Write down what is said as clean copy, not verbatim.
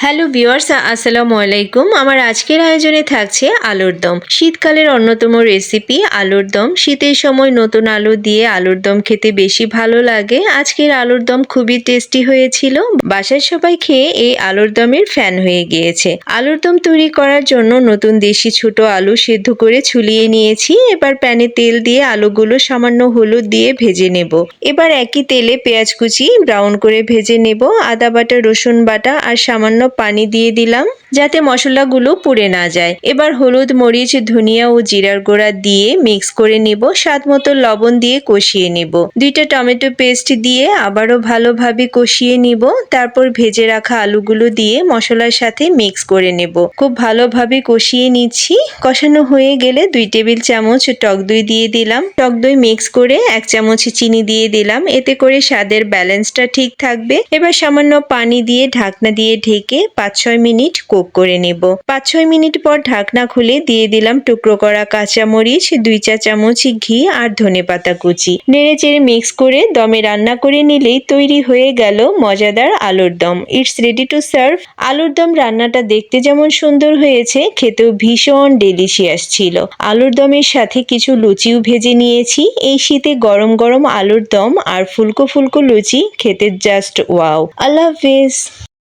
Hello viewers, আসসালামু আলাইকুম। আমার আজকের আয়োজনে থাকছে আলুর দম। শীতকালের অন্যতম রেসিপি আলুর দম। শীতের সময় নতুন আলু দিয়ে আলুর দম খেতে বেশি ভালো লাগে। আজকের আলুর দম খুবই টেস্টি হয়েছিল। বাসার সবাই খেয়ে এই আলুর দমের ফ্যান হয়ে গিয়েছে। আলুর দম তৈরি করার জন্য নতুন দেশি ছোট আলু সেদ্ধ করে ছুলিয়ে নিয়েছি। এবার প্যানে তেল দিয়ে আলুগুলো সামান্য হলুদ দিয়ে ভেজে নেব। এবার একই তেলে পেঁয়াজ কুচি ব্রাউন করে ভেজে নেব। আদা বাটা, রসুন বাটা আর সামান্য পানি দিয়ে দিলাম যাতে মশলাগুলো পুড়ে না যায়। এবার হলুদ, মরিচ, ধনিয়া ও জিরার গুঁড়া দিয়ে মিক্স করে নেব। স্বাদ মতো লবণ দিয়ে কষিয়ে নেব। 2টা টমেটো পেস্ট দিয়ে আবারও ভালোভাবে কষিয়ে নিব। তারপর ভেজে রাখা আলুগুলো দিয়ে মশলার সাথে মিক্স করে নেব। খুব ভালোভাবে কষিয়ে নিচ্ছি। কষানো হয়ে গেলে 2 টেবিল চামচ টক দই দিয়ে দিলাম। টক দই মিক্স করে 1 চামচ চিনি দিয়ে দিলাম। এতে করে স্বাদের ব্যালেন্সটা ঠিক থাকবে। এবার সামান্য পানি দিয়ে ঢাকনা দিয়ে ঢেকে 5-6 মিনিট কুক করে নেব। 5-6 মিনিট পর ঢাকনা খুলে দিয়ে দিলাম টুকরো করা কাঁচামরিচ, 2 চা চামচ ঘি আর ধনেপাতা কুচি। নেড়ে চেড়ে মিক্স করে দমে রান্না করে নিলেই তৈরি হয়ে গেল মজাদার আলুর দম। It's ready to serve. আলুর দম রান্নাটা দেখতে যেমন সুন্দর হয়েছে, খেতেও ভীষণ ডেলিশিয়াস ছিল। আলুর দমের সাথে কিছু লুচিও ভেজে নিয়েছি। এই শীতে গরম গরম আলুর দম আর ফুলকো ফুলকো লুচি খেতে জাস্ট ওয়াও। আল্লাহ হাফেজ।